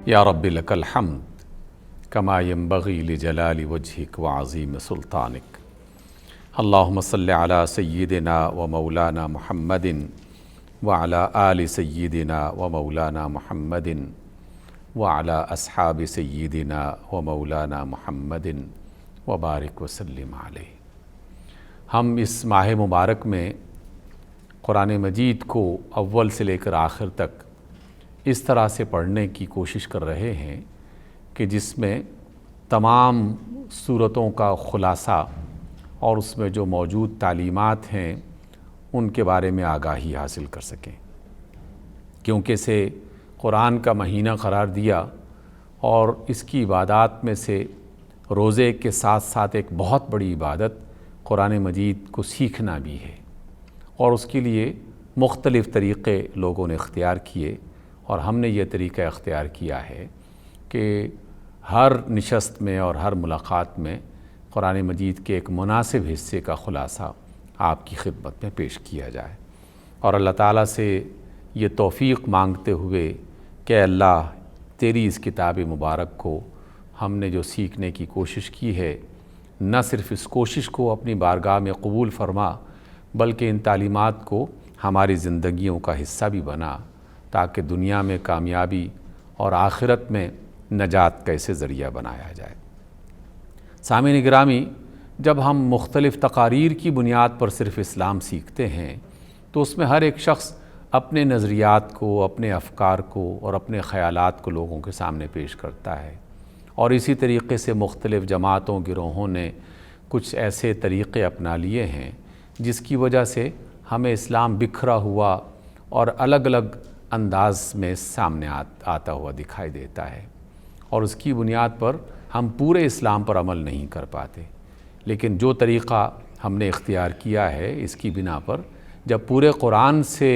یا رب لک الحمد کما ینبغی لجلال وجہک وعظیم سلطانک اللہم صلی علی سیدنا و مولانا محمد وعلی آل سیدنا و مولانا محمد وعلی اصحاب سیدنا و مولانا محمد وبارک وسلم علیہ۔ ہم اس ماہ مبارک میں قرآن مجید کو اول سے لے کر آخر تک اس طرح سے پڑھنے کی کوشش کر رہے ہیں کہ جس میں تمام سورتوں کا خلاصہ اور اس میں جو موجود تعلیمات ہیں ان کے بارے میں آگاہی حاصل کر سکیں، کیونکہ اسے قرآن کا مہینہ قرار دیا اور اس کی عبادات میں سے روزے کے ساتھ ساتھ ایک بہت بڑی عبادت قرآن مجید کو سیکھنا بھی ہے، اور اس کے لیے مختلف طریقے لوگوں نے اختیار کیے، اور ہم نے یہ طریقہ اختیار کیا ہے کہ ہر نشست میں اور ہر ملاقات میں قرآن مجید کے ایک مناسب حصے کا خلاصہ آپ کی خدمت میں پیش کیا جائے، اور اللہ تعالیٰ سے یہ توفیق مانگتے ہوئے کہ اللہ تیری اس کتاب مبارک کو ہم نے جو سیکھنے کی کوشش کی ہے، نہ صرف اس کوشش کو اپنی بارگاہ میں قبول فرما بلکہ ان تعلیمات کو ہماری زندگیوں کا حصہ بھی بنا، تاکہ دنیا میں کامیابی اور آخرت میں نجات کا اسے ذریعہ بنایا جائے۔ سامعین گرامی، جب ہم مختلف تقاریر کی بنیاد پر صرف اسلام سیکھتے ہیں تو اس میں ہر ایک شخص اپنے نظریات کو، اپنے افکار کو اور اپنے خیالات کو لوگوں کے سامنے پیش کرتا ہے، اور اسی طریقے سے مختلف جماعتوں گروہوں نے کچھ ایسے طریقے اپنا لیے ہیں جس کی وجہ سے ہمیں اسلام بکھرا ہوا اور الگ الگ انداز میں سامنے آتا ہوا دکھائی دیتا ہے، اور اس کی بنیاد پر ہم پورے اسلام پر عمل نہیں کر پاتے۔ لیکن جو طریقہ ہم نے اختیار کیا ہے، اس کی بنا پر جب پورے قرآن سے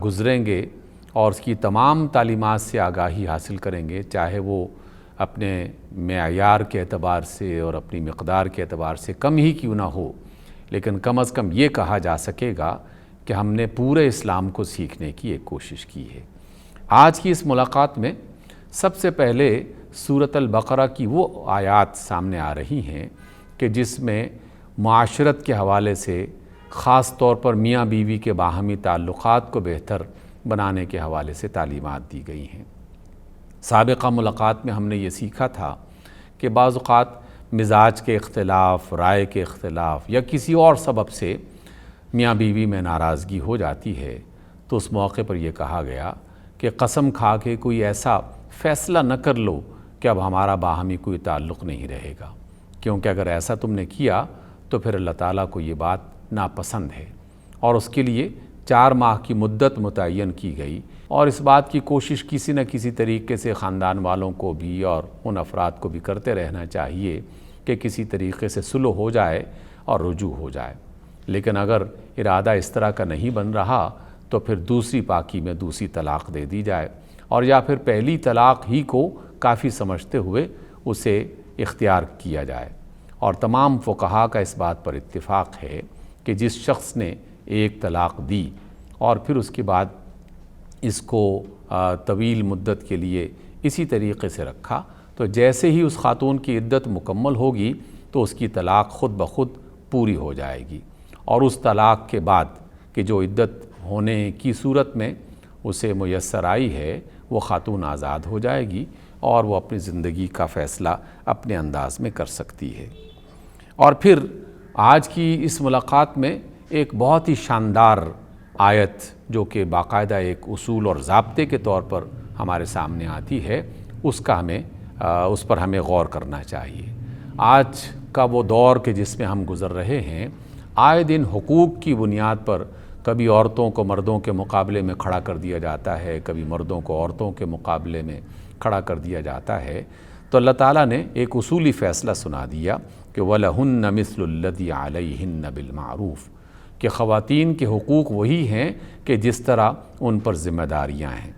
گزریں گے اور اس کی تمام تعلیمات سے آگاہی حاصل کریں گے، چاہے وہ اپنے معیار کے اعتبار سے اور اپنی مقدار کے اعتبار سے کم ہی کیوں نہ ہو، لیکن کم از کم یہ کہا جا سکے گا کہ ہم نے پورے اسلام کو سیکھنے کی ایک کوشش کی ہے۔ آج کی اس ملاقات میں سب سے پہلے سورۃ البقرہ کی وہ آیات سامنے آ رہی ہیں کہ جس میں معاشرت کے حوالے سے خاص طور پر میاں بیوی کے باہمی تعلقات کو بہتر بنانے کے حوالے سے تعلیمات دی گئی ہیں۔ سابقہ ملاقات میں ہم نے یہ سیکھا تھا کہ بعض اوقات مزاج کے اختلاف، رائے کے اختلاف یا کسی اور سبب سے میاں بیوی میں ناراضگی ہو جاتی ہے، تو اس موقع پر یہ کہا گیا کہ قسم کھا کے کوئی ایسا فیصلہ نہ کر لو کہ اب ہمارا باہمی کوئی تعلق نہیں رہے گا، کیونکہ اگر ایسا تم نے کیا تو پھر اللہ تعالیٰ کو یہ بات ناپسند ہے، اور اس کے لیے 4 ماہ کی مدت متعین کی گئی، اور اس بات کی کوشش کسی نہ کسی طریقے سے خاندان والوں کو بھی اور ان افراد کو بھی کرتے رہنا چاہیے کہ کسی طریقے سے صلح ہو جائے اور رجوع ہو جائے۔ لیکن اگر ارادہ اس طرح کا نہیں بن رہا تو پھر دوسری پاکی میں دوسری طلاق دے دی جائے، اور یا پھر پہلی طلاق ہی کو کافی سمجھتے ہوئے اسے اختیار کیا جائے۔ اور تمام فقہاء کا اس بات پر اتفاق ہے کہ جس شخص نے ایک طلاق دی اور پھر اس کے بعد اس کو طویل مدت کے لیے اسی طریقے سے رکھا، تو جیسے ہی اس خاتون کی عدت مکمل ہوگی تو اس کی طلاق خود بخود پوری ہو جائے گی، اور اس طلاق کے بعد کہ جو عدت ہونے کی صورت میں اسے میسر آئی ہے، وہ خاتون آزاد ہو جائے گی اور وہ اپنی زندگی کا فیصلہ اپنے انداز میں کر سکتی ہے۔ اور پھر آج کی اس ملاقات میں ایک بہت ہی شاندار آیت جو کہ باقاعدہ ایک اصول اور ضابطے کے طور پر ہمارے سامنے آتی ہے، اس پر ہمیں غور کرنا چاہیے۔ آج کا وہ دور کہ جس میں ہم گزر رہے ہیں، آئے دن حقوق کی بنیاد پر کبھی عورتوں کو مردوں کے مقابلے میں کھڑا کر دیا جاتا ہے، کبھی مردوں کو عورتوں کے مقابلے میں کھڑا کر دیا جاتا ہے، تو اللہ تعالیٰ نے ایک اصولی فیصلہ سنا دیا کہ وَلَهُنَّ مِثْلُ الَّذِي عَلَيْهِنَّ بِالْمَعْرُوفِ، کہ خواتین کے حقوق وہی ہیں کہ جس طرح ان پر ذمہ داریاں ہیں۔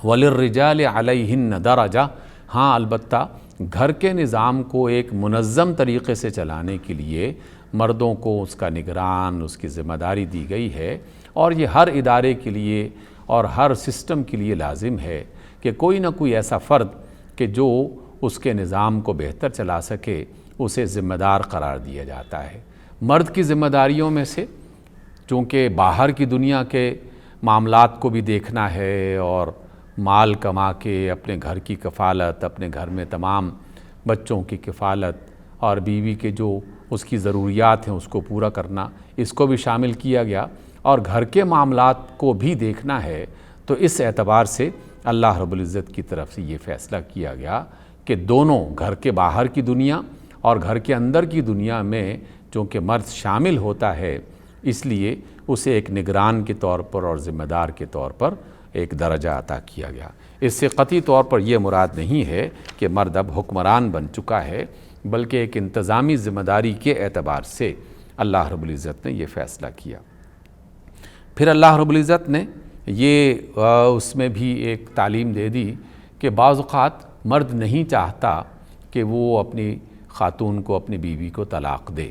وَلِلرِّجَالِ عَلَيْهِنَّ دَرَجَةٌ، ہاں البتہ گھر کے نظام کو ایک منظم طریقے سے چلانے کے لیے مردوں کو اس کا نگران، اس کی ذمہ داری دی گئی ہے، اور یہ ہر ادارے کے لیے اور ہر سسٹم کے لیے لازم ہے کہ کوئی نہ کوئی ایسا فرد کہ جو اس کے نظام کو بہتر چلا سکے اسے ذمہ دار قرار دیا جاتا ہے۔ مرد کی ذمہ داریوں میں سے چونکہ باہر کی دنیا کے معاملات کو بھی دیکھنا ہے اور مال کما کے اپنے گھر کی کفالت، اپنے گھر میں تمام بچوں کی کفالت اور بیوی کے جو اس کی ضروریات ہیں اس کو پورا کرنا، اس کو بھی شامل کیا گیا، اور گھر کے معاملات کو بھی دیکھنا ہے۔ تو اس اعتبار سے اللہ رب العزت کی طرف سے یہ فیصلہ کیا گیا کہ دونوں گھر کے باہر کی دنیا اور گھر کے اندر کی دنیا میں چونکہ مرد شامل ہوتا ہے، اس لیے اسے ایک نگران کے طور پر اور ذمہ دار کے طور پر ایک درجہ عطا کیا گیا۔ اس سے قطعی طور پر یہ مراد نہیں ہے کہ مرد اب حکمران بن چکا ہے، بلکہ ایک انتظامی ذمہ داری کے اعتبار سے اللہ رب العزت نے یہ فیصلہ کیا۔ پھر اللہ رب العزت نے یہ اس میں بھی ایک تعلیم دے دی کہ بعض اوقات مرد نہیں چاہتا کہ وہ اپنی خاتون کو، اپنی بیوی کو طلاق دے،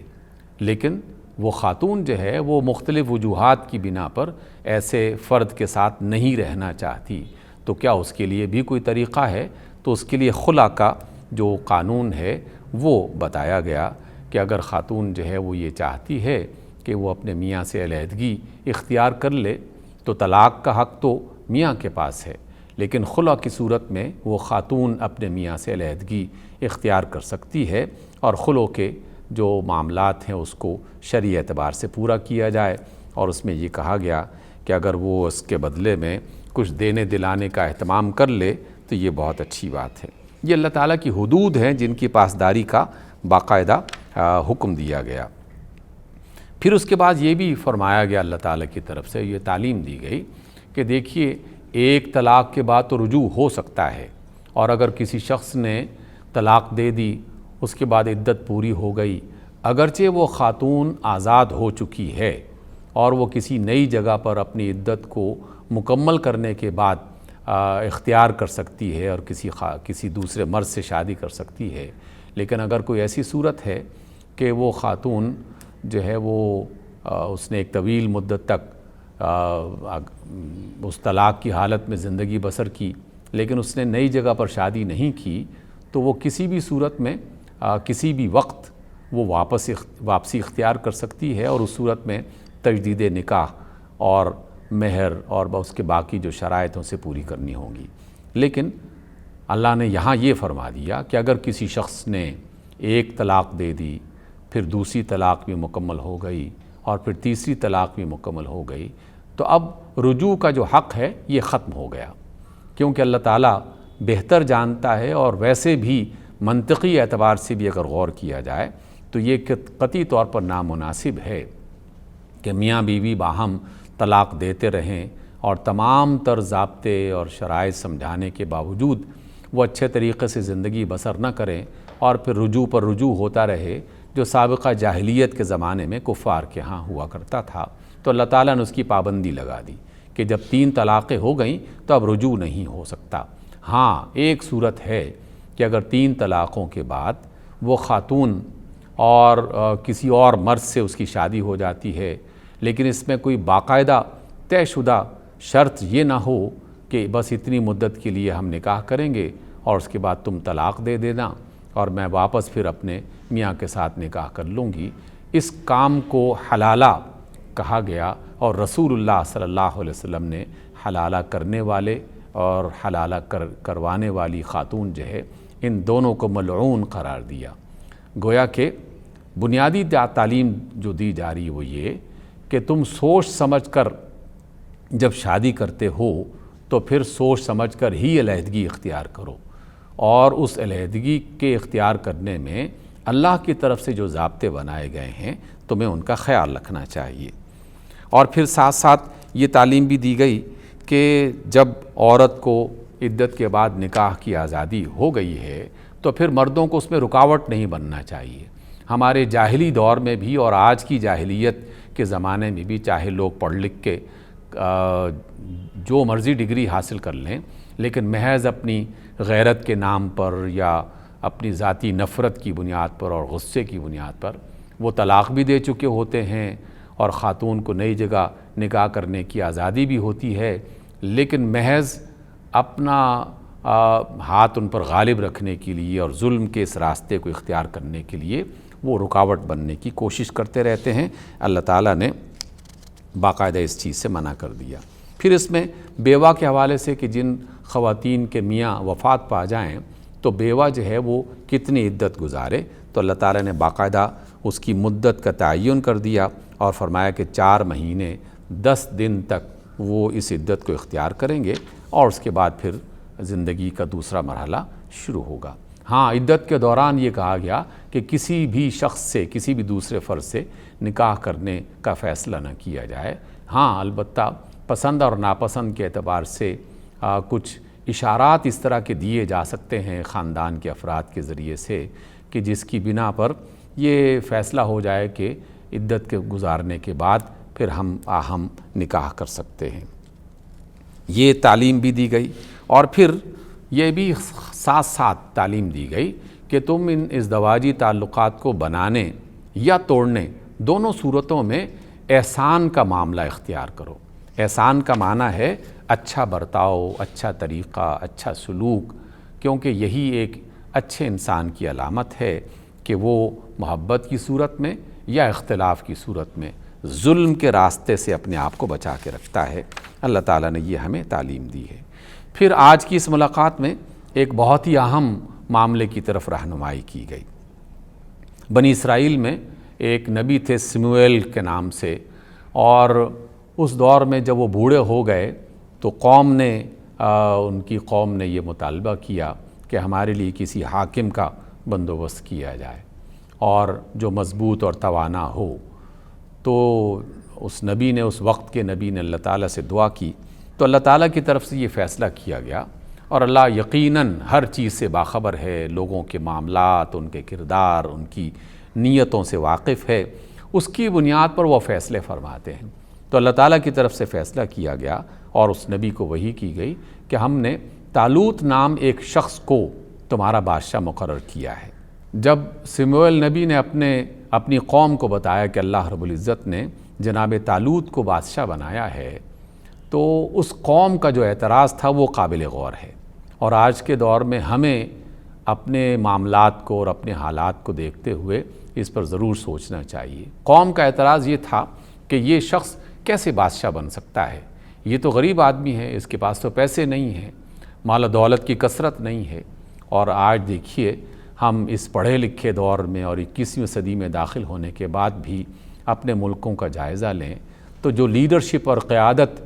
لیکن وہ خاتون جو ہے وہ مختلف وجوہات کی بنا پر ایسے فرد کے ساتھ نہیں رہنا چاہتی، تو کیا اس کے لیے بھی کوئی طریقہ ہے؟ تو اس کے لیے خلا کا جو قانون ہے وہ بتایا گیا کہ اگر خاتون جو ہے وہ یہ چاہتی ہے کہ وہ اپنے میاں سے علیحدگی اختیار کر لے تو طلاق کا حق تو میاں کے پاس ہے، لیکن خلا کی صورت میں وہ خاتون اپنے میاں سے علیحدگی اختیار کر سکتی ہے، اور خلو کے جو معاملات ہیں اس کو شرعی اعتبار سے پورا کیا جائے، اور اس میں یہ کہا گیا کہ اگر وہ اس کے بدلے میں کچھ دینے دلانے کا اہتمام کر لے تو یہ بہت اچھی بات ہے۔ یہ اللہ تعالیٰ کی حدود ہیں جن کی پاسداری کا باقاعدہ حکم دیا گیا۔ پھر اس کے بعد یہ بھی فرمایا گیا اللہ تعالیٰ کی طرف سے، یہ تعلیم دی گئی کہ دیکھیے ایک طلاق کے بعد تو رجوع ہو سکتا ہے، اور اگر کسی شخص نے طلاق دے دی، اس کے بعد عدت پوری ہو گئی، اگرچہ وہ خاتون آزاد ہو چکی ہے اور وہ کسی نئی جگہ پر اپنی عدت کو مکمل کرنے کے بعد اختیار کر سکتی ہے اور کسی دوسرے مرد سے شادی کر سکتی ہے، لیکن اگر کوئی ایسی صورت ہے کہ وہ خاتون جو ہے وہ اس نے ایک طویل مدت تک اس طلاق کی حالت میں زندگی بسر کی لیکن اس نے نئی جگہ پر شادی نہیں کی، تو وہ کسی بھی صورت میں کسی بھی وقت وہ واپسی اختیار کر سکتی ہے، اور اس صورت میں تجدید نکاح اور مہر اور اس کے باقی جو شرائط سے پوری کرنی ہوں گی۔ لیکن اللہ نے یہاں یہ فرما دیا کہ اگر کسی شخص نے ایک طلاق دے دی، پھر دوسری طلاق بھی مکمل ہو گئی اور پھر تیسری طلاق بھی مکمل ہو گئی، تو اب رجوع کا جو حق ہے یہ ختم ہو گیا، کیونکہ اللہ تعالیٰ بہتر جانتا ہے، اور ویسے بھی منطقی اعتبار سے بھی اگر غور کیا جائے تو یہ قطعی طور پر نامناسب ہے کہ میاں بیوی باہم طلاق دیتے رہیں اور تمام تر ضابطے اور شرائط سمجھانے کے باوجود وہ اچھے طریقے سے زندگی بسر نہ کریں، اور پھر رجوع پر رجوع ہوتا رہے، جو سابقہ جاہلیت کے زمانے میں کفار کے ہاں ہوا کرتا تھا۔ تو اللہ تعالیٰ نے اس کی پابندی لگا دی کہ جب 3 طلاقیں ہو گئیں تو اب رجوع نہیں ہو سکتا۔ ہاں ایک صورت ہے کہ اگر 3 طلاقوں کے بعد وہ خاتون اور کسی اور مرد سے اس کی شادی ہو جاتی ہے، لیکن اس میں کوئی باقاعدہ طے شدہ شرط یہ نہ ہو کہ بس اتنی مدت کے لیے ہم نکاح کریں گے اور اس کے بعد تم طلاق دے دینا اور میں واپس پھر اپنے میاں کے ساتھ نکاح کر لوں گی، اس کام کو حلالہ کہا گیا، اور رسول اللہ صلی اللہ علیہ وسلم نے حلالہ کرنے والے اور حلالہ کروانے والی خاتون جو ہے ان دونوں کو ملعون قرار دیا۔ گویا کہ بنیادی تعلیم جو دی جا رہی وہ یہ کہ تم سوچ سمجھ کر جب شادی کرتے ہو تو پھر سوچ سمجھ کر ہی علیحدگی اختیار کرو، اور اس علیحدگی کے اختیار کرنے میں اللہ کی طرف سے جو ضابطے بنائے گئے ہیں تمہیں ان کا خیال رکھنا چاہیے۔ اور پھر ساتھ ساتھ یہ تعلیم بھی دی گئی کہ جب عورت کو عدت کے بعد نکاح کی آزادی ہو گئی ہے تو پھر مردوں کو اس میں رکاوٹ نہیں بننا چاہیے۔ ہمارے جاہلی دور میں بھی اور آج کی جاہلیت کے زمانے میں بھی چاہے لوگ پڑھ لکھ کے جو مرضی ڈگری حاصل کر لیں، لیکن محض اپنی غیرت کے نام پر یا اپنی ذاتی نفرت کی بنیاد پر اور غصے کی بنیاد پر وہ طلاق بھی دے چکے ہوتے ہیں، اور خاتون کو نئی جگہ نکاح کرنے کی آزادی بھی ہوتی ہے، لیکن محض اپنا ہاتھ ان پر غالب رکھنے کے لیے اور ظلم کے اس راستے کو اختیار کرنے کے لیے وہ رکاوٹ بننے کی کوشش کرتے رہتے ہیں۔ اللہ تعالیٰ نے باقاعدہ اس چیز سے منع کر دیا۔ پھر اس میں بیوہ کے حوالے سے کہ جن خواتین کے میاں وفات پا جائیں تو بیوہ جو ہے وہ کتنی عدت گزارے، تو اللہ تعالیٰ نے باقاعدہ اس کی مدت کا تعین کر دیا اور فرمایا کہ 4 مہینے 10 دن تک وہ اس عدت کو اختیار کریں گے اور اس کے بعد پھر زندگی کا دوسرا مرحلہ شروع ہوگا۔ ہاں، عدت کے دوران یہ کہا گیا کہ کسی بھی شخص سے، کسی بھی دوسرے فرد سے نکاح کرنے کا فیصلہ نہ کیا جائے۔ ہاں، البتہ پسند اور ناپسند کے اعتبار سے کچھ اشارات اس طرح کے دیے جا سکتے ہیں خاندان کے افراد کے ذریعے سے کہ جس کی بنا پر یہ فیصلہ ہو جائے کہ عدت کے گزارنے کے بعد پھر ہم نکاح کر سکتے ہیں۔ یہ تعلیم بھی دی گئی اور پھر یہ بھی ساتھ ساتھ تعلیم دی گئی کہ تم ان ازدواجی تعلقات کو بنانے یا توڑنے دونوں صورتوں میں احسان کا معاملہ اختیار کرو۔ احسان کا معنی ہے اچھا برتاؤ، اچھا طریقہ، اچھا سلوک، کیونکہ یہی ایک اچھے انسان کی علامت ہے کہ وہ محبت کی صورت میں یا اختلاف کی صورت میں ظلم کے راستے سے اپنے آپ کو بچا کے رکھتا ہے۔ اللہ تعالیٰ نے یہ ہمیں تعلیم دی ہے۔ پھر آج کی اس ملاقات میں ایک بہت ہی اہم معاملے کی طرف رہنمائی کی گئی۔ بنی اسرائیل میں ایک نبی تھے سموئیل کے نام سے، اور اس دور میں جب وہ بوڑھے ہو گئے تو ان کی قوم نے یہ مطالبہ کیا کہ ہمارے لیے کسی حاکم کا بندوبست کیا جائے اور جو مضبوط اور توانا ہو۔ تو اس وقت کے نبی نے اللہ تعالیٰ سے دعا کی تو اللہ تعالیٰ کی طرف سے یہ فیصلہ کیا گیا، اور اللہ یقیناً ہر چیز سے باخبر ہے، لوگوں کے معاملات، ان کے کردار، ان کی نیتوں سے واقف ہے، اس کی بنیاد پر وہ فیصلے فرماتے ہیں۔ تو اللہ تعالیٰ کی طرف سے فیصلہ کیا گیا اور اس نبی کو وحی کی گئی کہ ہم نے طالوت نام ایک شخص کو تمہارا بادشاہ مقرر کیا ہے۔ جب سموئیل نبی نے اپنی قوم کو بتایا کہ اللہ رب العزت نے جناب طالوت کو بادشاہ بنایا ہے، تو اس قوم کا جو اعتراض تھا وہ قابل غور ہے، اور آج کے دور میں ہمیں اپنے معاملات کو اور اپنے حالات کو دیکھتے ہوئے اس پر ضرور سوچنا چاہیے۔ قوم کا اعتراض یہ تھا کہ یہ شخص کیسے بادشاہ بن سکتا ہے، یہ تو غریب آدمی ہے، اس کے پاس تو پیسے نہیں ہیں، مال و دولت کی کثرت نہیں ہے۔ اور آج دیکھیے ہم اس پڑھے لکھے دور میں اور 21ویں صدی میں داخل ہونے کے بعد بھی اپنے ملکوں کا جائزہ لیں تو جو لیڈرشپ اور قیادت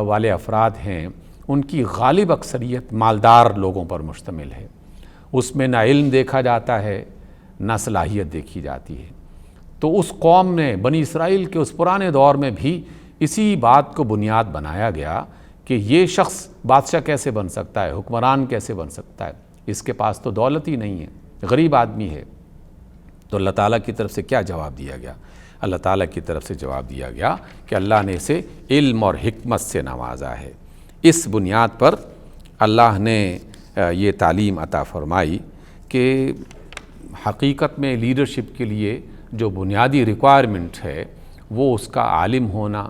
والے افراد ہیں ان کی غالب اکثریت مالدار لوگوں پر مشتمل ہے۔ اس میں نہ علم دیکھا جاتا ہے، نہ صلاحیت دیکھی جاتی ہے۔ تو اس قوم نے، بنی اسرائیل کے اس پرانے دور میں بھی اسی بات کو بنیاد بنایا گیا کہ یہ شخص بادشاہ کیسے بن سکتا ہے، حکمران کیسے بن سکتا ہے، اس کے پاس تو دولت ہی نہیں ہے، غریب آدمی ہے۔ تو اللہ تعالیٰ کی طرف سے کیا جواب دیا گیا؟ اللہ تعالیٰ کی طرف سے جواب دیا گیا کہ اللہ نے اسے علم اور حکمت سے نوازا ہے۔ اس بنیاد پر اللہ نے یہ تعلیم عطا فرمائی کہ حقیقت میں لیڈرشپ کے لیے جو بنیادی ریکوائرمنٹ ہے وہ اس کا عالم ہونا،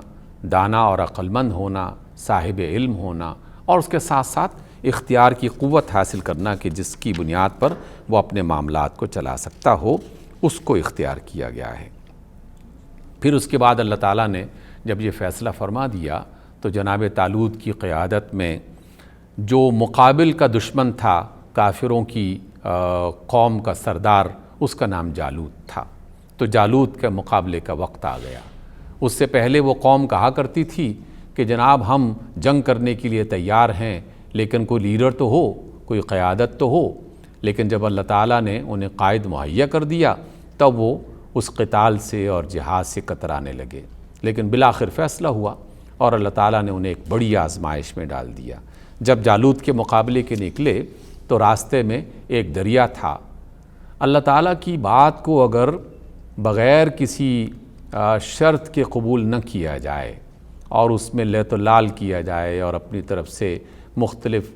دانا اور عقلمند ہونا، صاحب علم ہونا، اور اس کے ساتھ ساتھ اختیار کی قوت حاصل کرنا کہ جس کی بنیاد پر وہ اپنے معاملات کو چلا سکتا ہو، اس کو اختیار کیا گیا ہے۔ پھر اس کے بعد اللہ تعالیٰ نے جب یہ فیصلہ فرما دیا تو جناب طالوت کی قیادت میں جو مقابل کا دشمن تھا، کافروں کی قوم کا سردار، اس کا نام جالوت تھا۔ تو جالوت کے مقابلے کا وقت آ گیا۔ اس سے پہلے وہ قوم کہا کرتی تھی کہ جناب ہم جنگ کرنے کے لیے تیار ہیں، لیکن کوئی لیڈر تو ہو، کوئی قیادت تو ہو۔ لیکن جب اللہ تعالیٰ نے انہیں قائد مہیا کر دیا تب وہ اس قتال سے اور جہاد سے کترانے لگے، لیکن بالآخر فیصلہ ہوا اور اللہ تعالیٰ نے انہیں ایک بڑی آزمائش میں ڈال دیا۔ جب جالوت کے مقابلے کے نکلے تو راستے میں ایک دریا تھا۔ اللہ تعالیٰ کی بات کو اگر بغیر کسی شرط کے قبول نہ کیا جائے اور اس میں لیت و لال کیا جائے اور اپنی طرف سے مختلف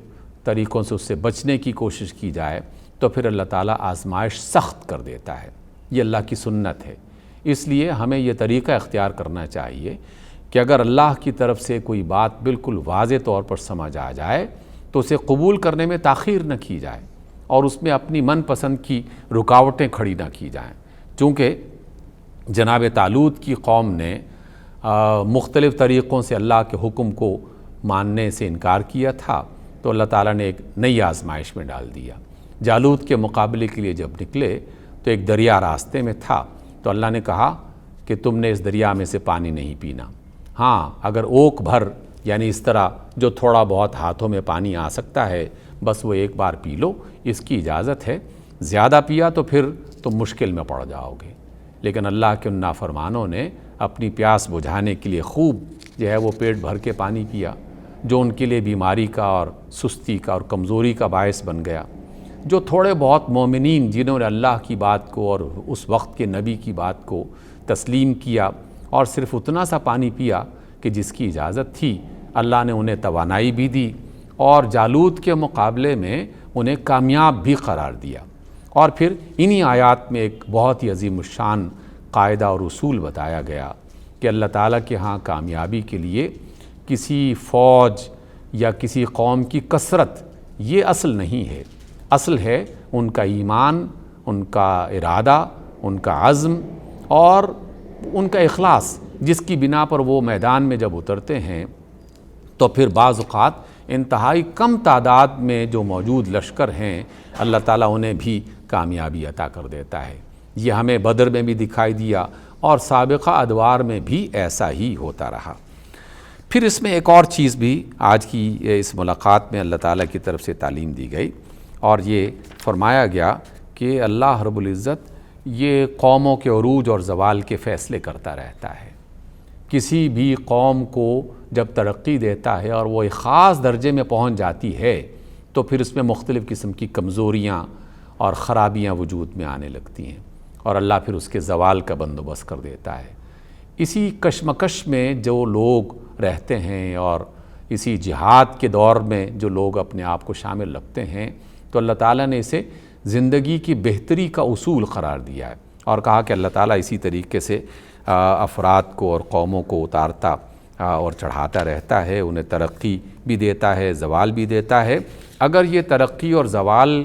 طریقوں سے اس سے بچنے کی کوشش کی جائے تو پھر اللہ تعالیٰ آزمائش سخت کر دیتا ہے۔ یہ اللہ کی سنت ہے۔ اس لیے ہمیں یہ طریقہ اختیار کرنا چاہیے کہ اگر اللہ کی طرف سے کوئی بات بالکل واضح طور پر سمجھ آ جائے تو اسے قبول کرنے میں تاخیر نہ کی جائے اور اس میں اپنی من پسند کی رکاوٹیں کھڑی نہ کی جائیں۔ چونکہ جناب طالوت کی قوم نے مختلف طریقوں سے اللہ کے حکم کو ماننے سے انکار کیا تھا، تو اللہ تعالیٰ نے ایک نئی آزمائش میں ڈال دیا۔ جالوت کے مقابلے کے لیے جب نکلے تو ایک دریا راستے میں تھا، تو اللہ نے کہا کہ تم نے اس دریا میں سے پانی نہیں پینا، ہاں اگر اوک بھر یعنی اس طرح جو تھوڑا بہت ہاتھوں میں پانی آ سکتا ہے بس وہ ایک بار پی لو، اس کی اجازت ہے، زیادہ پیا تو پھر تم مشکل میں پڑ جاؤ گے۔ لیکن اللہ کے ان نافرمانوں نے اپنی پیاس بجھانے کے لیے خوب جو ہے وہ پیٹ بھر کے پانی پیا، جو ان کے لیے بیماری کا اور سستی کا اور کمزوری کا باعث بن گیا۔ جو تھوڑے بہت مومنین جنہوں نے اللہ کی بات کو اور اس وقت کے نبی کی بات کو تسلیم کیا اور صرف اتنا سا پانی پیا کہ جس کی اجازت تھی، اللہ نے انہیں توانائی بھی دی اور جالوت کے مقابلے میں انہیں کامیاب بھی قرار دیا۔ اور پھر انہی آیات میں ایک بہت ہی عظیم الشان قاعدہ اور اصول بتایا گیا کہ اللہ تعالیٰ کے ہاں کامیابی کے لیے کسی فوج یا کسی قوم کی کثرت یہ اصل نہیں ہے، اصل ہے ان کا ایمان، ان کا ارادہ، ان کا عزم اور ان کا اخلاص، جس کی بنا پر وہ میدان میں جب اترتے ہیں تو پھر بعض اوقات انتہائی کم تعداد میں جو موجود لشکر ہیں اللہ تعالیٰ انہیں بھی کامیابی عطا کر دیتا ہے۔ یہ ہمیں بدر میں بھی دکھائی دیا اور سابقہ ادوار میں بھی ایسا ہی ہوتا رہا۔ پھر اس میں ایک اور چیز بھی آج کی اس ملاقات میں اللہ تعالیٰ کی طرف سے تعلیم دی گئی اور یہ فرمایا گیا کہ اللہ رب العزت یہ قوموں کے عروج اور زوال کے فیصلے کرتا رہتا ہے۔ کسی بھی قوم کو جب ترقی دیتا ہے اور وہ ایک خاص درجے میں پہنچ جاتی ہے تو پھر اس میں مختلف قسم کی کمزوریاں اور خرابیاں وجود میں آنے لگتی ہیں اور اللہ پھر اس کے زوال کا بندوبست کر دیتا ہے۔ اسی کشمکش میں جو لوگ رہتے ہیں اور اسی جہاد کے دور میں جو لوگ اپنے آپ کو شامل رکھتے ہیں تو اللہ تعالیٰ نے اسے زندگی کی بہتری کا اصول قرار دیا ہے اور کہا کہ اللہ تعالیٰ اسی طریقے سے افراد کو اور قوموں کو اتارتا اور چڑھاتا رہتا ہے، انہیں ترقی بھی دیتا ہے، زوال بھی دیتا ہے۔ اگر یہ ترقی اور زوال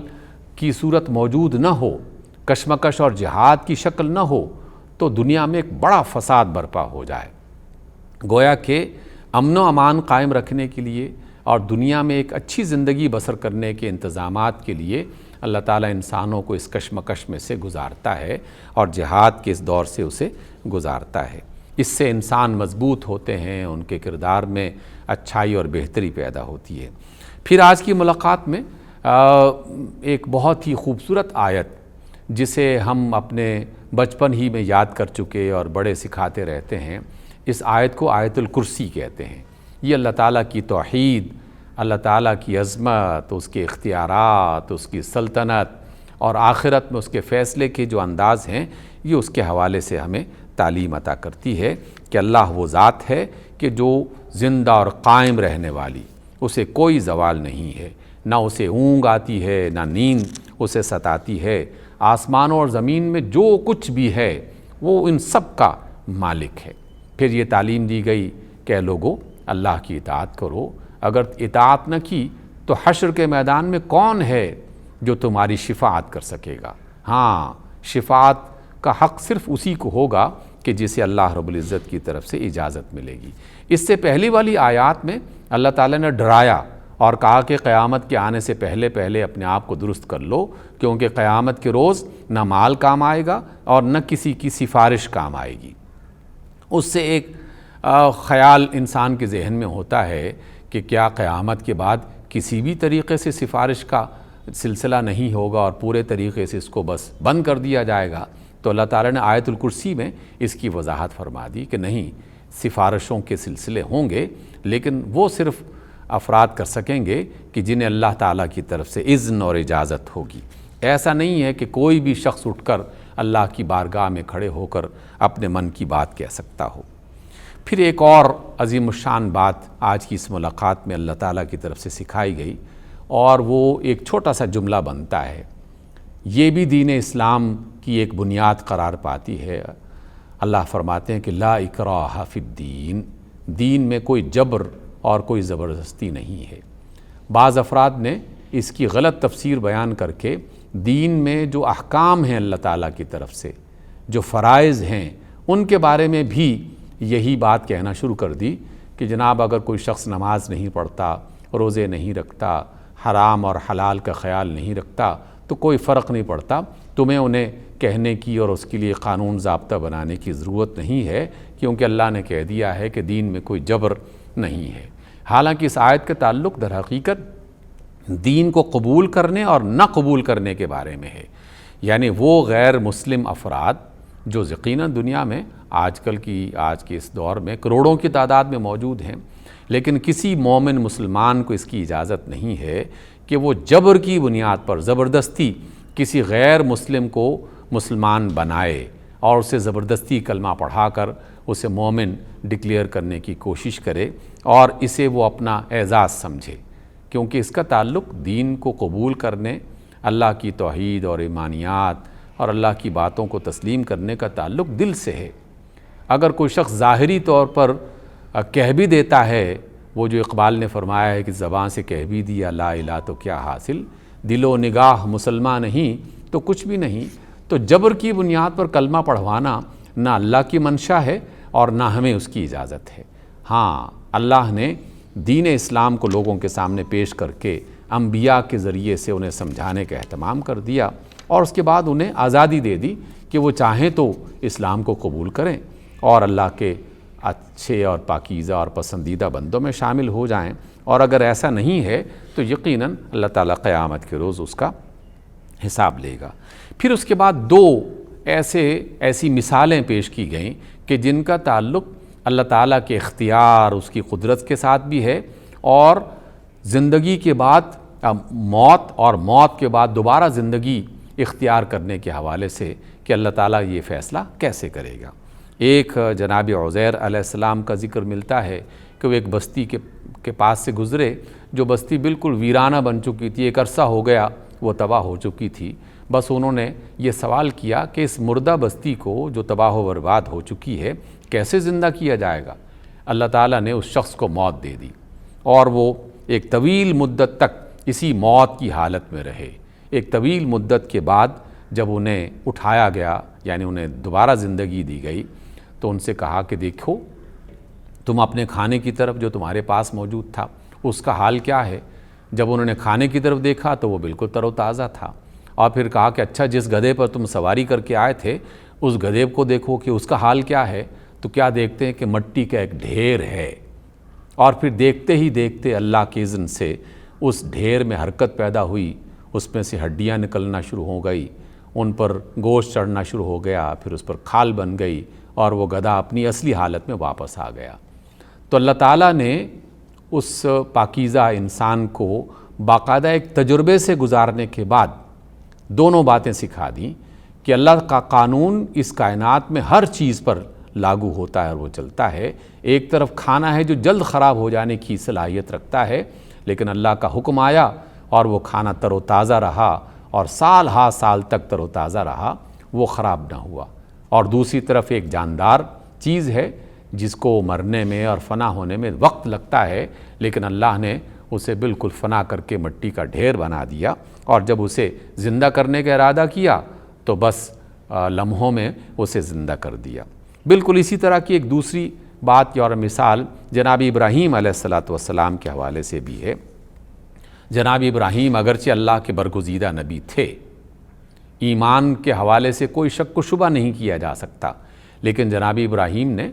کی صورت موجود نہ ہو، کشمکش اور جہاد کی شکل نہ ہو تو دنیا میں ایک بڑا فساد برپا ہو جائے۔ گویا کہ امن و امان قائم رکھنے کے لیے اور دنیا میں ایک اچھی زندگی بسر کرنے کے انتظامات کے لیے اللہ تعالیٰ انسانوں کو اس کشمکش میں سے گزارتا ہے اور جہاد کے اس دور سے اسے گزارتا ہے۔ اس سے انسان مضبوط ہوتے ہیں، ان کے کردار میں اچھائی اور بہتری پیدا ہوتی ہے۔ پھر آج کی ملاقات میں ایک بہت ہی خوبصورت آیت جسے ہم اپنے بچپن ہی میں یاد کر چکے اور بڑے سکھاتے رہتے ہیں، اس آیت کو آیت الکرسی کہتے ہیں۔ یہ اللہ تعالیٰ کی توحید، اللہ تعالیٰ کی عظمت، اس کے اختیارات، اس کی سلطنت اور آخرت میں اس کے فیصلے کے جو انداز ہیں یہ اس کے حوالے سے ہمیں تعلیم عطا کرتی ہے کہ اللہ وہ ذات ہے کہ جو زندہ اور قائم رہنے والی، اسے کوئی زوال نہیں ہے، نہ اسے اونگ آتی ہے نہ نیند اسے ستاتی ہے۔ آسمانوں اور زمین میں جو کچھ بھی ہے وہ ان سب کا مالک ہے۔ پھر یہ تعلیم دی گئی کہ اے لوگو اللہ کی اطاعت کرو، اگر اطاعت نہ کی تو حشر کے میدان میں کون ہے جو تمہاری شفاعت کر سکے گا؟ ہاں، شفاعت کا حق صرف اسی کو ہوگا کہ جسے اللہ رب العزت کی طرف سے اجازت ملے گی۔ اس سے پہلی والی آیات میں اللہ تعالیٰ نے ڈرایا اور کہا کہ قیامت کے آنے سے پہلے پہلے اپنے آپ کو درست کر لو، کیونکہ قیامت کے روز نہ مال کام آئے گا اور نہ کسی کی سفارش کام آئے گی۔ اس سے ایک خیال انسان کے ذہن میں ہوتا ہے کہ کیا قیامت کے بعد کسی بھی طریقے سے سفارش کا سلسلہ نہیں ہوگا اور پورے طریقے سے اس کو بس بند کر دیا جائے گا؟ تو اللہ تعالیٰ نے آیت الکرسی میں اس کی وضاحت فرما دی کہ نہیں، سفارشوں کے سلسلے ہوں گے لیکن وہ صرف افراد کر سکیں گے کہ جنہیں اللہ تعالیٰ کی طرف سے اذن اور اجازت ہوگی۔ ایسا نہیں ہے کہ کوئی بھی شخص اٹھ کر اللہ کی بارگاہ میں کھڑے ہو کر اپنے من کی بات کہہ سکتا ہو۔ پھر ایک اور عظیم الشان بات آج کی اس ملاقات میں اللہ تعالیٰ کی طرف سے سکھائی گئی اور وہ ایک چھوٹا سا جملہ بنتا ہے، یہ بھی دین اسلام کی ایک بنیاد قرار پاتی ہے۔ اللہ فرماتے ہیں کہ لا اکراہ فی الدین، دین میں کوئی جبر اور کوئی زبردستی نہیں ہے۔ بعض افراد نے اس کی غلط تفسیر بیان کر کے دین میں جو احکام ہیں اللہ تعالیٰ کی طرف سے، جو فرائض ہیں، ان کے بارے میں بھی یہی بات کہنا شروع کر دی کہ جناب اگر کوئی شخص نماز نہیں پڑھتا، روزے نہیں رکھتا، حرام اور حلال کا خیال نہیں رکھتا تو کوئی فرق نہیں پڑتا، تمہیں انہیں کہنے کی اور اس کے لیے قانون ضابطہ بنانے کی ضرورت نہیں ہے، کیونکہ اللہ نے کہہ دیا ہے کہ دین میں کوئی جبر نہیں ہے۔ حالانکہ اس آیت کا تعلق در حقیقت دین کو قبول کرنے اور نہ قبول کرنے کے بارے میں ہے، یعنی وہ غیر مسلم افراد جو یقیناً دنیا میں آج کے اس دور میں کروڑوں کی تعداد میں موجود ہیں، لیکن کسی مومن مسلمان کو اس کی اجازت نہیں ہے کہ وہ جبر کی بنیاد پر زبردستی کسی غیر مسلم کو مسلمان بنائے اور اسے زبردستی کلمہ پڑھا کر اسے مومن ڈکلیئر کرنے کی کوشش کرے اور اسے وہ اپنا اعزاز سمجھے، کیونکہ اس کا تعلق دین کو قبول کرنے، اللہ کی توحید اور ایمانیات اور اللہ کی باتوں کو تسلیم کرنے کا تعلق دل سے ہے۔ اگر کوئی شخص ظاہری طور پر کہہ بھی دیتا ہے، وہ جو اقبال نے فرمایا ہے کہ زبان سے کہہ بھی دیا لا الہ تو کیا حاصل، دل و نگاہ مسلمان نہیں تو کچھ بھی نہیں، تو جبر کی بنیاد پر کلمہ پڑھوانا نہ اللہ کی منشا ہے اور نہ ہمیں اس کی اجازت ہے۔ ہاں، اللہ نے دین اسلام کو لوگوں کے سامنے پیش کر کے انبیاء کے ذریعے سے انہیں سمجھانے کا اہتمام کر دیا اور اس کے بعد انہیں آزادی دے دی کہ وہ چاہیں تو اسلام کو قبول کریں اور اللہ کے اچھے اور پاکیزہ اور پسندیدہ بندوں میں شامل ہو جائیں، اور اگر ایسا نہیں ہے تو یقیناً اللہ تعالیٰ قیامت کے روز اس کا حساب لے گا۔ پھر اس کے بعد دو ایسی مثالیں پیش کی گئیں کہ جن کا تعلق اللہ تعالیٰ کے اختیار، اس کی قدرت کے ساتھ بھی ہے، اور زندگی کے بعد موت اور موت کے بعد دوبارہ زندگی اختیار کرنے کے حوالے سے کہ اللہ تعالیٰ یہ فیصلہ کیسے کرے گا۔ ایک جناب عزیر علیہ السلام کا ذکر ملتا ہے کہ وہ ایک بستی کے پاس سے گزرے، جو بستی بالکل ویرانہ بن چکی تھی، ایک عرصہ ہو گیا وہ تباہ ہو چکی تھی۔ بس انہوں نے یہ سوال کیا کہ اس مردہ بستی کو جو تباہ و برباد ہو چکی ہے کیسے زندہ کیا جائے گا؟ اللہ تعالیٰ نے اس شخص کو موت دے دی اور وہ ایک طویل مدت تک اسی موت کی حالت میں رہے۔ ایک طویل مدت کے بعد جب انہیں اٹھایا گیا، یعنی انہیں دوبارہ زندگی دی گئی، تو ان سے کہا کہ دیکھو تم اپنے کھانے کی طرف جو تمہارے پاس موجود تھا اس کا حال کیا ہے؟ جب انہوں نے کھانے کی طرف دیکھا تو وہ بالکل تر و تازہ تھا، اور پھر کہا کہ اچھا جس گدھے پر تم سواری کر کے آئے تھے اس گدھے کو دیکھو کہ اس کا حال کیا ہے، تو کیا دیکھتے ہیں کہ مٹی کا ایک ڈھیر ہے، اور پھر دیکھتے ہی دیکھتے اللہ کے اذن سے اس ڈھیر میں حرکت پیدا ہوئی، اس میں سے ہڈیاں نکلنا شروع ہو گئی، ان پر گوشت چڑھنا شروع ہو گیا، پھر اس پر کھال بن گئی اور وہ گدھا اپنی اصلی حالت میں واپس آ گیا۔ تو اللہ تعالیٰ نے اس پاکیزہ انسان کو باقاعدہ ایک تجربے سے گزارنے کے بعد دونوں باتیں سکھا دیں کہ اللہ کا قانون اس کائنات میں ہر چیز پر لاگو ہوتا ہے اور وہ چلتا ہے۔ ایک طرف کھانا ہے جو جلد خراب ہو جانے کی صلاحیت رکھتا ہے، لیکن اللہ کا حکم آیا اور وہ کھانا تر و تازہ رہا اور سال ہا سال تک تر و تازہ رہا، وہ خراب نہ ہوا۔ اور دوسری طرف ایک جاندار چیز ہے جس کو مرنے میں اور فنا ہونے میں وقت لگتا ہے، لیکن اللہ نے اسے بالکل فنا کر کے مٹی کا ڈھیر بنا دیا، اور جب اسے زندہ کرنے کا ارادہ کیا تو بس لمحوں میں اسے زندہ کر دیا۔ بالکل اسی طرح کی ایک دوسری بات کی اور مثال جناب ابراہیم علیہ السلام کے حوالے سے بھی ہے۔ جناب ابراہیم اگرچہ اللہ کے برگزیدہ نبی تھے، ایمان کے حوالے سے کوئی شک و شبہ نہیں کیا جا سکتا، لیکن جناب ابراہیم نے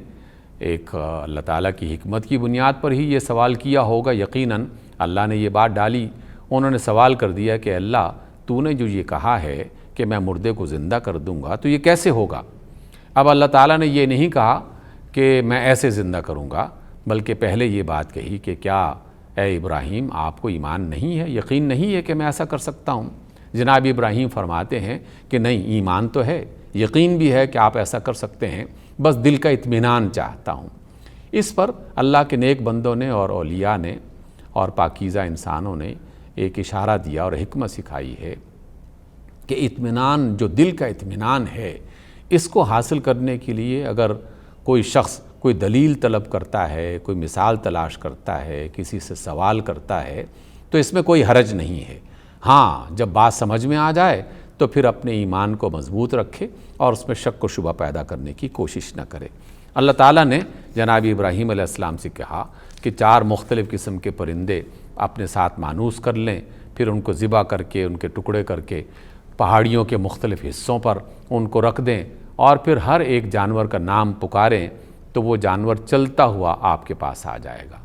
ایک اللہ تعالیٰ کی حکمت کی بنیاد پر ہی یہ سوال کیا ہوگا، یقیناً اللہ نے یہ بات ڈالی، انہوں نے سوال کر دیا کہ اللہ تو نے جو یہ کہا ہے کہ میں مردے کو زندہ کر دوں گا تو یہ کیسے ہوگا؟ اب اللہ تعالیٰ نے یہ نہیں کہا کہ میں ایسے زندہ کروں گا، بلکہ پہلے یہ بات کہی کہ کیا اے ابراہیم آپ کو ایمان نہیں ہے، یقین نہیں ہے کہ میں ایسا کر سکتا ہوں؟ جناب ابراہیم فرماتے ہیں کہ نہیں، ایمان تو ہے، یقین بھی ہے کہ آپ ایسا کر سکتے ہیں، بس دل کا اطمینان چاہتا ہوں۔ اس پر اللہ کے نیک بندوں نے اور اولیاء نے اور پاکیزہ انسانوں نے ایک اشارہ دیا اور حکمت سکھائی ہے کہ اطمینان، جو دل کا اطمینان ہے، اس کو حاصل کرنے کے لیے اگر کوئی شخص کوئی دلیل طلب کرتا ہے، کوئی مثال تلاش کرتا ہے، کسی سے سوال کرتا ہے، تو اس میں کوئی حرج نہیں ہے۔ ہاں، جب بات سمجھ میں آ جائے تو پھر اپنے ایمان کو مضبوط رکھے اور اس میں شک و شبہ پیدا کرنے کی کوشش نہ کرے۔ اللہ تعالیٰ نے جناب ابراہیم علیہ السلام سے کہا کہ 4 مختلف قسم کے پرندے اپنے ساتھ مانوس کر لیں، پھر ان کو ذبح کر کے ان کے ٹکڑے کر کے پہاڑیوں کے مختلف حصوں پر ان کو رکھ دیں، اور پھر ہر ایک جانور کا نام پکاریں تو وہ جانور چلتا ہوا آپ کے پاس آ جائے گا۔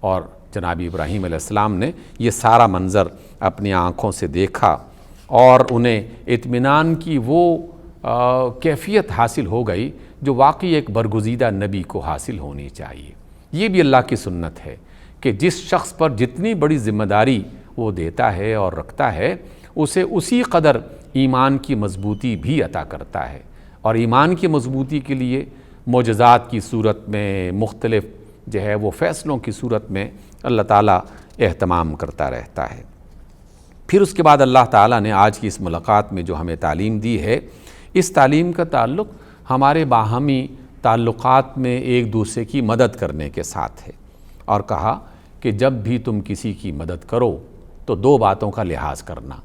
اور جناب ابراہیم علیہ السلام نے یہ سارا منظر اپنی آنکھوں سے دیکھا اور انہیں اطمینان کی وہ کیفیت حاصل ہو گئی جو واقعی ایک برگزیدہ نبی کو حاصل ہونی چاہیے۔ یہ بھی اللہ کی سنت ہے کہ جس شخص پر جتنی بڑی ذمہ داری وہ دیتا ہے اور رکھتا ہے، اسے اسی قدر ایمان کی مضبوطی بھی عطا کرتا ہے، اور ایمان کی مضبوطی کے لیے معجزات کی صورت میں، مختلف جو ہے وہ فیصلوں کی صورت میں اللہ تعالیٰ اہتمام کرتا رہتا ہے۔ پھر اس کے بعد اللہ تعالیٰ نے آج کی اس ملاقات میں جو ہمیں تعلیم دی ہے، اس تعلیم کا تعلق ہمارے باہمی تعلقات میں ایک دوسرے کی مدد کرنے کے ساتھ ہے، اور کہا کہ جب بھی تم کسی کی مدد کرو تو 2 باتوں کا لحاظ کرنا۔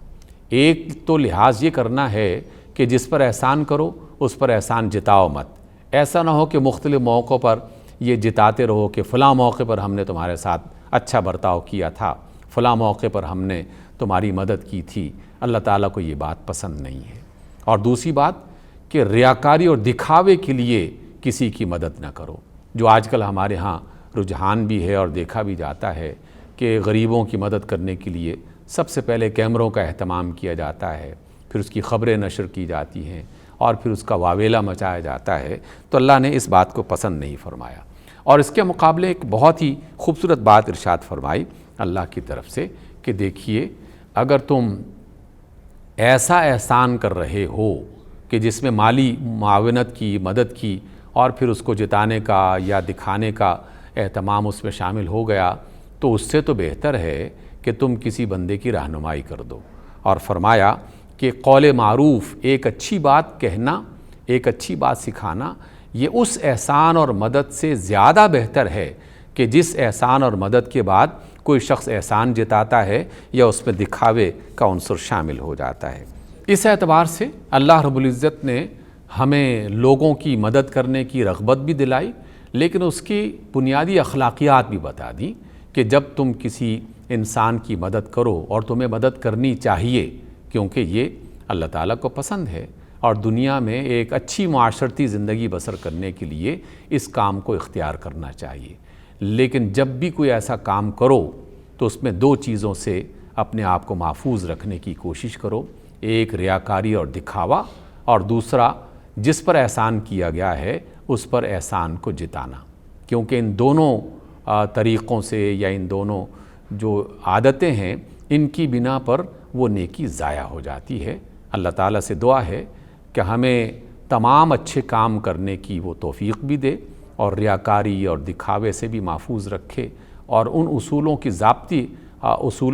ایک تو لحاظ یہ کرنا ہے کہ جس پر احسان کرو اس پر احسان جتاؤ مت۔ ایسا نہ ہو کہ مختلف موقعوں پر یہ جتاتے رہو کہ فلاں موقع پر ہم نے تمہارے ساتھ اچھا برتاؤ کیا تھا، فلاں موقع پر ہم نے تمہاری مدد کی تھی۔ اللہ تعالیٰ کو یہ بات پسند نہیں ہے۔ اور دوسری بات کہ ریاکاری اور دکھاوے کے لیے کسی کی مدد نہ کرو، جو آج کل ہمارے ہاں رجحان بھی ہے اور دیکھا بھی جاتا ہے کہ غریبوں کی مدد کرنے کے لیے سب سے پہلے کیمروں کا اہتمام کیا جاتا ہے، پھر اس کی خبریں نشر کی جاتی ہیں اور پھر اس کا واویلا مچایا جاتا ہے۔ تو اللہ نے اس بات کو پسند نہیں فرمایا، اور اس کے مقابلے ایک بہت ہی خوبصورت بات ارشاد فرمائی اللہ کی طرف سے کہ دیکھیے، اگر تم ایسا احسان کر رہے ہو کہ جس میں مالی معاونت کی، مدد کی، اور پھر اس کو جتانے کا یا دکھانے کا اہتمام اس میں شامل ہو گیا، تو اس سے تو بہتر ہے کہ تم کسی بندے کی رہنمائی کر دو۔ اور فرمایا کہ قول معروف، ایک اچھی بات کہنا، ایک اچھی بات سکھانا، یہ اس احسان اور مدد سے زیادہ بہتر ہے کہ جس احسان اور مدد کے بعد کوئی شخص احسان جتاتا ہے یا اس میں دکھاوے کا عنصر شامل ہو جاتا ہے۔ اس اعتبار سے اللہ رب العزت نے ہمیں لوگوں کی مدد کرنے کی رغبت بھی دلائی، لیکن اس کی بنیادی اخلاقیات بھی بتا دیں کہ جب تم کسی انسان کی مدد کرو، اور تمہیں مدد کرنی چاہیے کیونکہ یہ اللہ تعالیٰ کو پسند ہے، اور دنیا میں ایک اچھی معاشرتی زندگی بسر کرنے کے لیے اس کام کو اختیار کرنا چاہیے۔ لیکن جب بھی کوئی ایسا کام کرو تو اس میں 2 چیزوں سے اپنے آپ کو محفوظ رکھنے کی کوشش کرو، ایک ریاکاری اور دکھاوا، اور دوسرا جس پر احسان کیا گیا ہے اس پر احسان کو جتانا، کیونکہ ان دونوں طریقوں سے یا ان دونوں جو عادتیں ہیں ان کی بنا پر وہ نیکی ضائع ہو جاتی ہے۔ اللہ تعالیٰ سے دعا ہے کہ ہمیں تمام اچھے کام کرنے کی وہ توفیق بھی دے، اور ریاکاری اور دکھاوے سے بھی محفوظ رکھے، اور ان اصولوں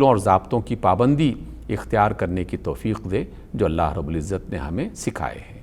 اور ضابطوں کی پابندی اختیار کرنے کی توفیق دے جو اللہ رب العزت نے ہمیں سکھائے ہیں۔